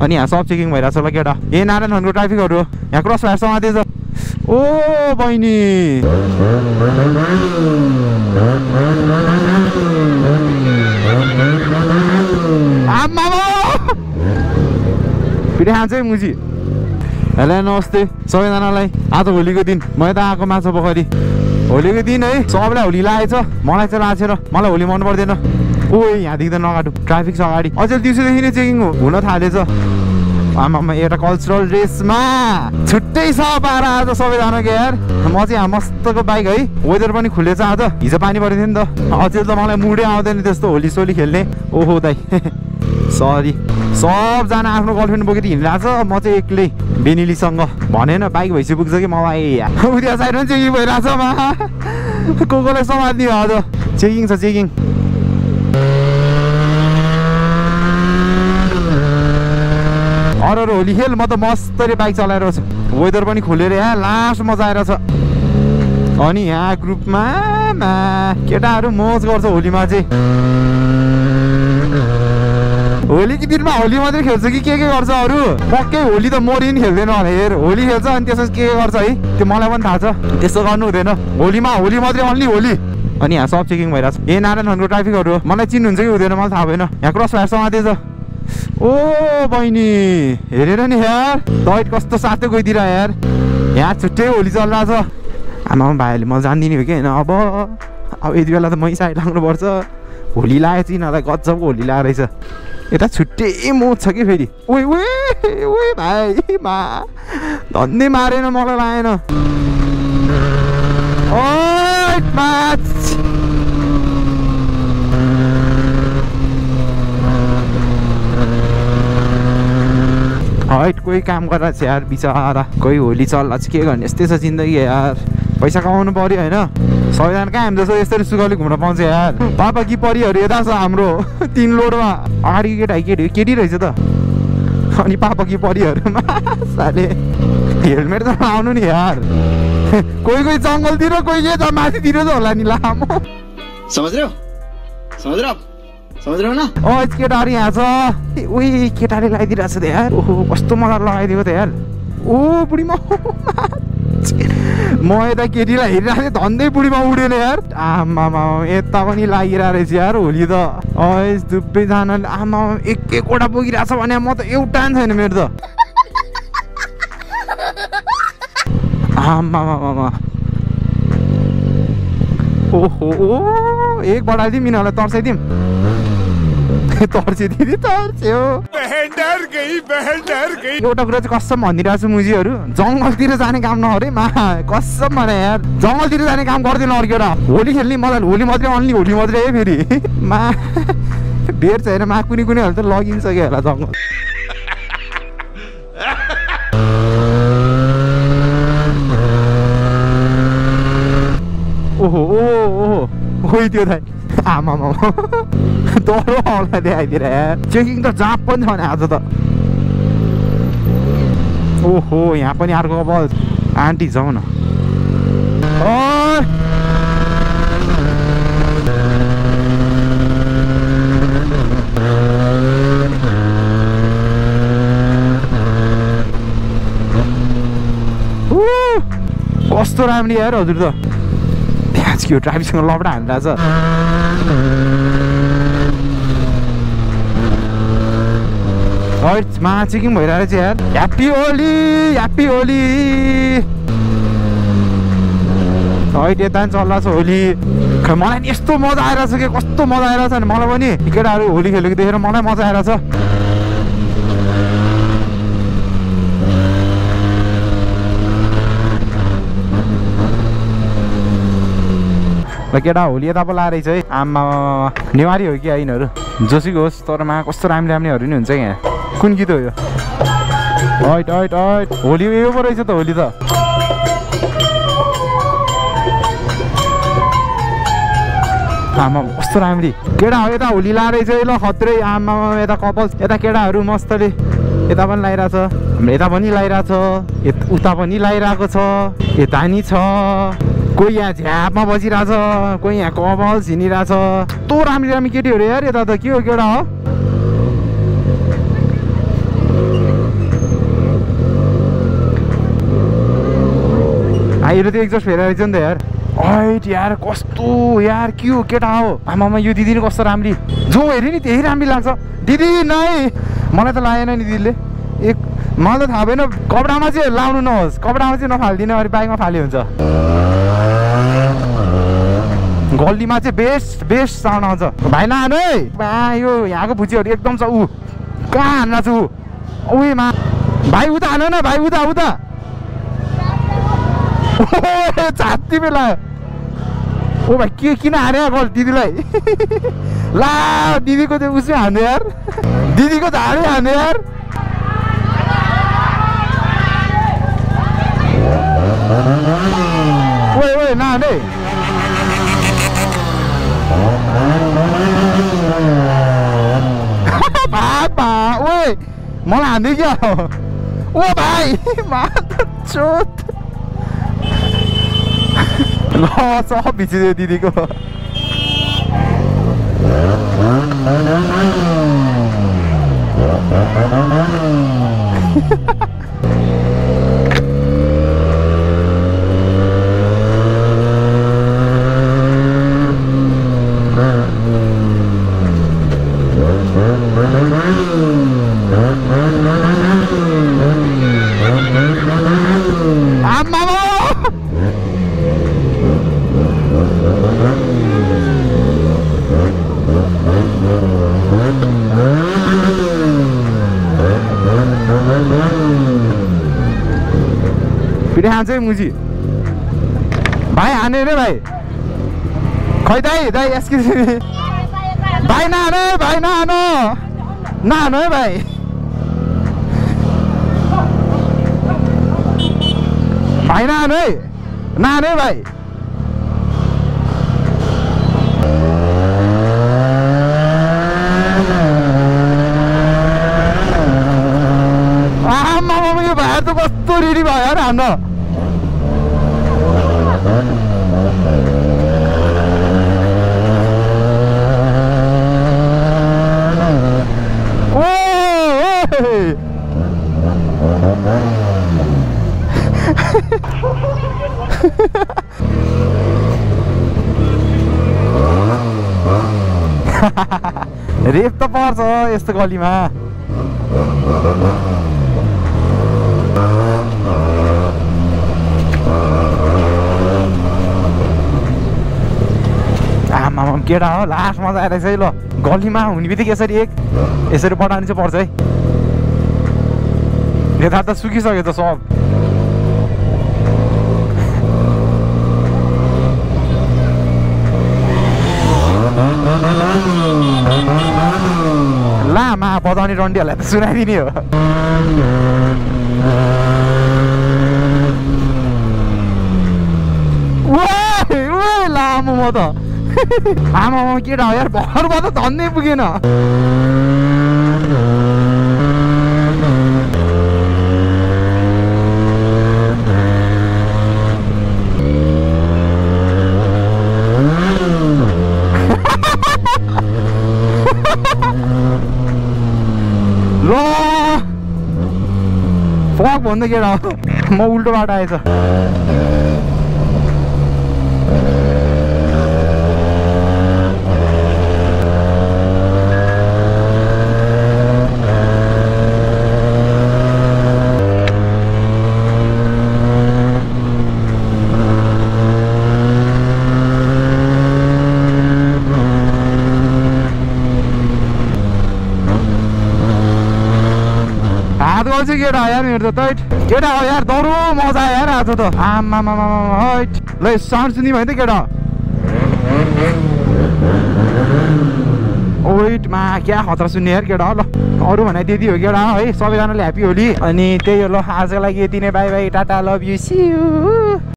अनि यहाँ सब चेकिङ भइरहेको छ ल केटा ए नारायणखण्डको ट्राफिकहरू यहाँ क्रस भएर समातेछ ओ बहिनी आम्मा पिठे खान्छ है मुजी हेलो नमस्ते सबैजनालाई आज होलीको दिन म यता आएको माछा पोखरी होलीको दिन है सबैलाई होली लागेछ मलाई चाहिँ लागेर मलाई होली मन पर्दैन ओ यहाँ देख्दा नगाटो ट्राफिक छ अगाडि अझै दिउँसोदेखि नै चेकिङ हुन थालेछ आमामा एउटा कल्चरल ड्रेसमा छुट्टै छ पारा आज सबैजनाको यार म चाहिँ यहाँ मस्तको बाइक है वेदर पनि खुलेछ आज हिजो पानी परेको थियो नि त अझै त मलाई मुडै आउँदैन त्यस्तो होली सोली खेल्ने ओहो दाइ सरी सबजना आफ्नो गर्लफ्रेन्ड बोकेर हिँडिरहेको छ म चाहिँ एक्लै बेनिलीसँग भनेन बाइक भइसक्यो पुग्छ कि मलाई उता साइडमा चेकिङ भइरहेको छ मा कोलाई समात्ने आज चेकिङ छ चेकिङ अरू होली खेल म त मस्तरी बाइक चलाएर छु वेदर पनि खुलेर यहाँ लास्ट मजा आएर छ अनि यहाँ ग्रुपमा केटाहरू मोज गर्छ होलीमा चाहिँ होलीको दिनमा होली मात्रै खेल्छ कि के गर्छ अरू पक्कै होली त मोरी नि खेल्दैन होला हेर होली खेल्छ अनि त्यसमा के गर्छ है त्यो मलाई पनि थाहा छ त्यस्तो गर्नु हुँदैन होलीमा होली मात्रै अन्ली होली अनि यहाँ सब चेकिङ भइरहेको छ ए नारायणखण्डको ट्राफिकहरू मलाई चिन्नुहुन्छ कि हुँदैन मलाई थाहा भएन यहाँ क्रस भएर समातेछ ओ बहिनी हेरेर नि यार दैट कस्तो साथै गइदिएर यार यहाँ छुट्टै होली चलिरहेको छ आमा भाइहरूले म जान्दिने हो कि होइन अब यति बेला त मै साइड लाग्नुपर्छ होली लागेको यिनीहरूलाई गजबको होली लागेको रहेछ यता छुट्टै मोज छ कि फेरि ओइ ओइ भाइ मा धन्दै मारेन मलाई लागेन हैट कोही काम गरेर छ यार बिचरा कोही होली चल्ला चाहिँ के गर्ने यस्तै छ जिन्दगी यार पैसा कमाउनु पर्यो होइन सबैजना कहाँ हामी जस्तो यसरी सुगौली घुम्न पाउँछ यार पापा कि परिहरू यता छ हाम्रो 3 लोडमा अगाडि केटी रहेछ त अनि पापा कि परिहरूमा साले हेलमेट त आउनु नि यार कोही जङ्गलतिर कोही के त माथितिर त होला नि लामो समझ रहे हो ना केटाहरू यहाँ छ उही केटाले लगाइदिइरहेको छ त यार ओहो कस्तो मजा लगाइदिएको त यार ओ बुढीमा म यता केटीलाई हेरिरहेको थिएँ धन्दै बुढीमा उडेन यार आमामा यता पनि लागिरहेको रहेछ यार होली त दुबैजनाले आमा एकवटा बोकिरहेको छ भने म त एउटा पनि छैन मेरो त आमामा ओहो एक बढाइदिउँ यिनीहरूलाई तर्साइदिउँ तर्स्यो एउटा कुरा चाहिँ कसम भनिदिइरहेको छु मुजीहरू जङ्गलतिर जाने काम नगरे मा कसम भने यार जङ्गलतिर जाने काम गर्दैन अर्को एउटा होली खेल्ने मजा होली मात्रै अन्ली होली मात्रै है फेरि मा बेर छैन मा कुनैहरू त लगिन्छ कि होला जङ्गल ओहो ओहो ओइ त्यो दाइ आमामा डरो आउला देखाइदिएर यार चेकिङ त जहाँ पनि छ भने आज त ओहो यहाँ पनि अर्को बल आन्टी जाउँ न कस्तो राम्रो यार हजुर त त्यहाँ के हो ट्राफिकसँग लपडा हानिरहेछ मा चेकिङ भइरहेको छ यार ह्याप्पी होली है यता पनि चल्ला छ होली मलाई नि यस्तो मजा आइरहेछ कि कस्तो मजा आइरहेछ नि मलाई पनि केटाहरू होली खेलेको देखेर मलाई मजा आइरहेछ केटा होली यता पो लाएर है आमा नेवारी हो कि यिनीहरू जोसीको होस् तर मा कस्तो राम्रेहरू नि हुन्छ यहाँ कुन गीत हो यो हैट हैट हैट होली यो पो रहेछ त होली त आमा कस्तो राम्री केटा हो यता होली लाएर चाहिँ ल खत्रै आमा यता कपाल यता केटाहरू मस्तले यता पनि लाइरहेछ हाम्रो यता पनि लाइरहेछ उता पनि लाइरहेको छ यता नि छ कोही यहाँ झ्यापमा बसिरहेछ कोही यहाँ कपाल झिनिरहेछ कस्तो राम्री केटीहरू यार यता त के हो केटा हो बाहिर त्यो एक्जस्ट फेरेर रहेछ नि त यार हैट यार कस्तो यार के हो केटा हो आमामा यो दिदी नि कस्तो राम्री जो हेऱ्यो नि त्यही राम्री लाग्छ दिदी नै मलाई त लागेन नि दिदीले एक मलाई त थाहा भएन कपडामा चाहिँ लाउनु नहोस् कपडामा चाहिँ नफालिदिनु अरे बाइकमा फाल्यो हुन्छ गल्लीमा चाहिँ बेस्ट साउन्ड आउँछ भाइ नहानु है यो यहाँको भुचीहरू एकदम छ ऊ कहाँ हान्न छु उहीमा भाइ उता हानु न भाइ उता छाती बेला ओ भाइ के किन हाने गल दिदीलाई ला दिदीको त्यो उसमै हान्यो यार दिदीको झाडै हान्यो यार ओए नहाने ओए मलाई हान्दै क्या ओ भाइ चोट ल सब भिचिदियो दिदीको पिठे हान्छ है मुजी भाइ हाने रे भाइ खै दाइ एक्सक्युज भाइ नहानु है भाइ नहानु है भाइ आमामा यो भाइ त कस्तो रेडी भयो यार हान्न रेप त पर्छ यस्तो गलीमा आमाम केटा हो लास्ट मजा आइरहेछ है ल गलीमा हुने बित्तिकै यसरी पठाउनु चाहिँ पर्छ है यता त सुकिसक्यो त सब लामा बजाउने डन्डीहरूलाई त सुनाइदिने हो लामो म त आमा केटा हो यार भरमा त धन्नै पुगेन ल फक भन्दै केटा म उल्टो बाटो आएछ केटा हो यार मेरो त केटा हो यार दौडो मजा आयो यार आज त आमामा ल साउन्ड सुनि भयो त केटा ओइटमा क्या खतरा सुन्ने यार केटा हो ल अरू भने त्यति हो केटा है सबैजनाले ह्याप्पी होली अनि त्यही हो ल आजको लागि यति नै bye bye tata love you see you